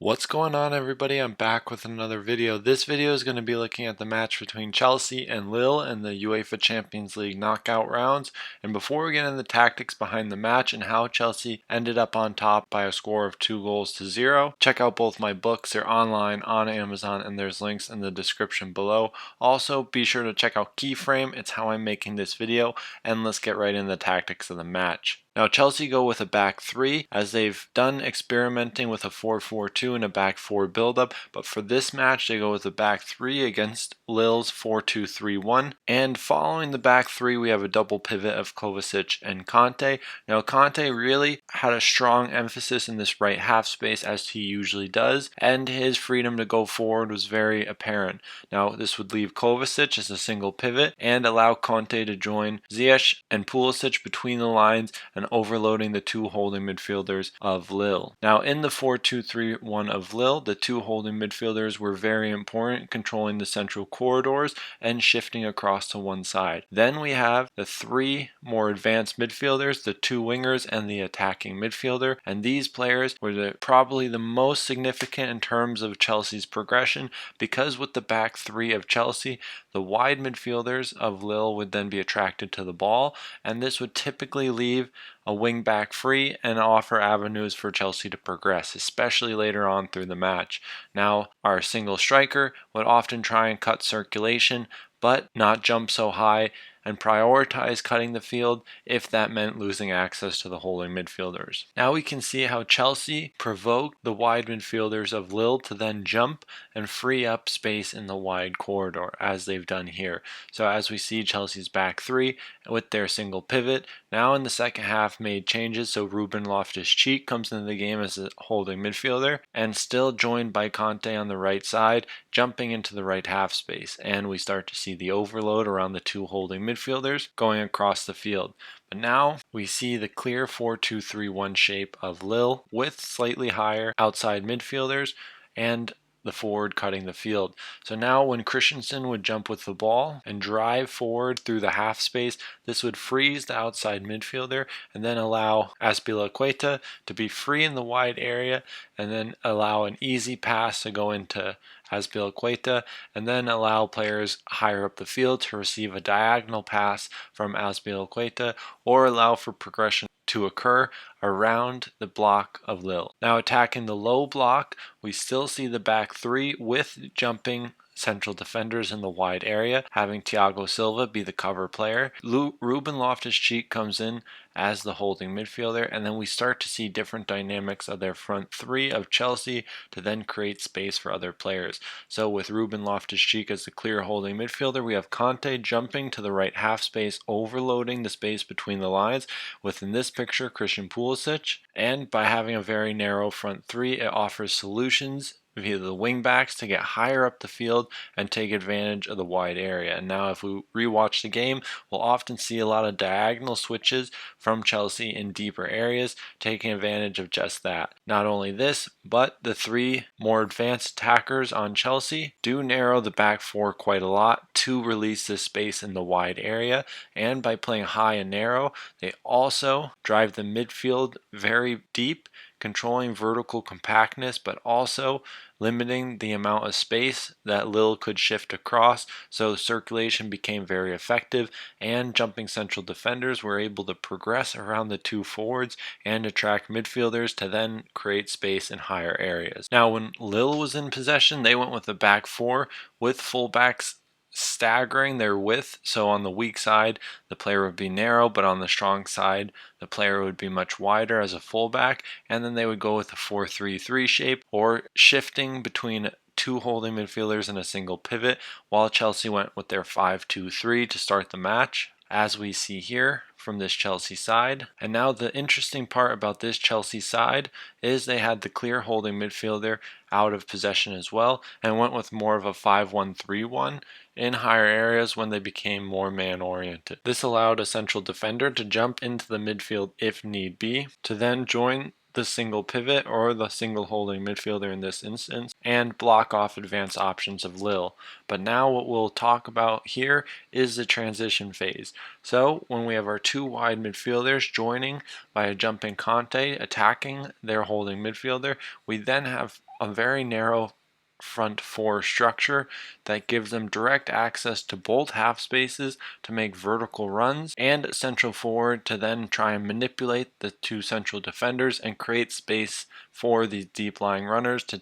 What's going on, everybody? I'm back with another video. This video is going to be looking at the match between Chelsea and Lille in the UEFA Champions League knockout rounds. And before we get into the tactics behind the match and how Chelsea ended up on top by a score of 2-0, check out both my books. They're online on Amazon and there's links in the description below. Also, be sure to check out Keyframe. It's how I'm making this video. And let's get right into the tactics of the match. Now Chelsea go with a back three, as they've done experimenting with a 4-4-2 and a back four buildup, but for this match they go with a back three against Lille's 4-2-3-1. And following the back three, we have a double pivot of Kovacic and Conte. Now Conte really had a strong emphasis in this right half space, as he usually does, and his freedom to go forward was very apparent. Now this would leave Kovacic as a single pivot and allow Conte to join Ziyech and Pulisic between the lines and overloading the two holding midfielders of Lille. Now in the 4-2-3-1 of Lille, the two holding midfielders were very important, controlling the central corridors and shifting across to one side. Then we have the three more advanced midfielders, the two wingers and the attacking midfielder, and these players were probably the most significant in terms of Chelsea's progression, because with the back three of Chelsea, the wide midfielders of Lille would then be attracted to the ball, and this would typically leave a wing back free and offer avenues for Chelsea to progress, especially later on through the match. Now, our single striker would often try and cut circulation, but not jump so high, and prioritize cutting the field if that meant losing access to the holding midfielders. Now we can see how Chelsea provoked the wide midfielders of Lille to then jump and free up space in the wide corridor, as they've done here. So as we see, Chelsea's back three with their single pivot now in the second half made changes, so Ruben Loftus-Cheek comes into the game as a holding midfielder and still joined by Conte on the right side, jumping into the right half space, and we start to see the overload around the two holding midfielders going across the field. But now we see the clear 4-2-3-1 shape of Lille with slightly higher outside midfielders and the forward cutting the field. So now when Christensen would jump with the ball and drive forward through the half space, this would freeze the outside midfielder and then allow Azpilicueta to be free in the wide area, and then allow an easy pass to go into Azpilicueta, and then allow players higher up the field to receive a diagonal pass from Azpilicueta, or allow for progression to occur around the block of Lille. Now attacking the low block, we still see the back three with jumping central defenders in the wide area, having Thiago Silva be the cover player. Ruben Loftus-Cheek comes in as the holding midfielder, and then we start to see different dynamics of their front three of Chelsea to then create space for other players. So with Ruben Loftus-Cheek as the clear holding midfielder, we have Conte jumping to the right half space, overloading the space between the lines, within this picture Christian Pulisic, and by having a very narrow front three, it offers solutions via the wing backs to get higher up the field and take advantage of the wide area. And now if we rewatch the game, we'll often see a lot of diagonal switches from Chelsea in deeper areas, taking advantage of just that. Not only this, but the three more advanced attackers on Chelsea do narrow the back four quite a lot to release this space in the wide area, and by playing high and narrow, they also drive the midfield very deep, controlling vertical compactness, but also limiting the amount of space that Lille could shift across, so circulation became very effective, and jumping central defenders were able to progress around the two forwards and attract midfielders to then create space in higher areas. Now when Lille was in possession, they went with a back four with fullbacks staggering their width, so on the weak side the player would be narrow, but on the strong side the player would be much wider as a fullback, and then they would go with a 4-3-3 shape, or shifting between two holding midfielders and a single pivot, while Chelsea went with their 5-2-3 to start the match, as we see here from this Chelsea side. And now the interesting part about this Chelsea side is they had the clear holding midfielder out of possession as well, and went with more of a 5-1-3-1 in higher areas when they became more man-oriented. This allowed a central defender to jump into the midfield if need be, to then join the single pivot or the single holding midfielder in this instance, and block off advanced options of Lille. But now what we'll talk about here is the transition phase. So when we have our two wide midfielders joining by a jumping Conte attacking their holding midfielder, we then have a very narrow front four structure that gives them direct access to both half spaces to make vertical runs, and central forward to then try and manipulate the two central defenders and create space for these deep lying runners to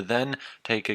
then take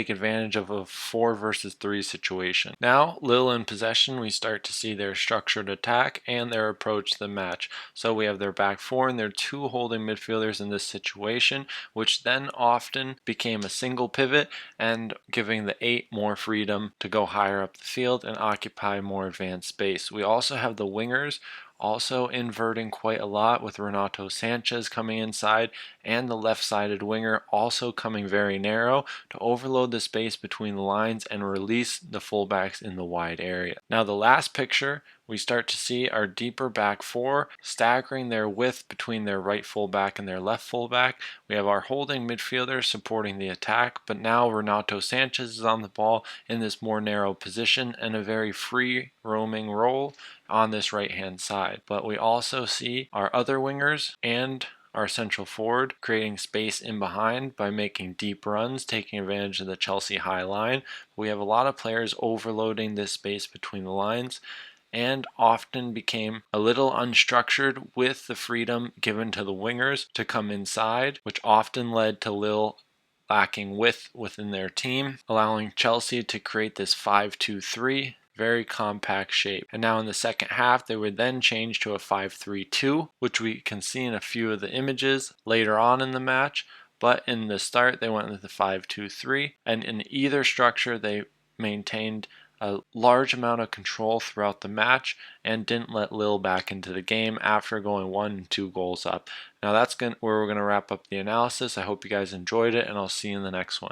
advantage of a 4 versus 3 situation. Now, Lille in possession, we start to see their structured attack and their approach to the match. So we have their back four and their two holding midfielders in this situation, which then often became a single pivot and giving the 8 more freedom to go higher up the field and occupy more advanced space. We also have the wingers also inverting quite a lot, with Renato Sanchez coming inside and the left-sided winger also coming very narrow to overload the space between the lines and release the fullbacks in the wide area. Now the last picture, we start to see our deeper back four staggering their width between their right fullback and their left fullback. We have our holding midfielders supporting the attack, but now Renato Sanchez is on the ball in this more narrow position and a very free roaming role on this right hand side. But we also see our other wingers and our central forward creating space in behind by making deep runs, taking advantage of the Chelsea high line. We have a lot of players overloading this space between the lines and often became a little unstructured with the freedom given to the wingers to come inside, which often led to Lille lacking width within their team, allowing Chelsea to create this 5-2-3 very compact shape. And now in the second half, they would then change to a 5-3-2, which we can see in a few of the images later on in the match. But in the start, they went with the 5-2-3, and in either structure, they maintained a large amount of control throughout the match and didn't let Lille back into the game after going 1 and 2 goals up. Now that's where we're going to wrap up the analysis. I hope you guys enjoyed it, and I'll see you in the next one.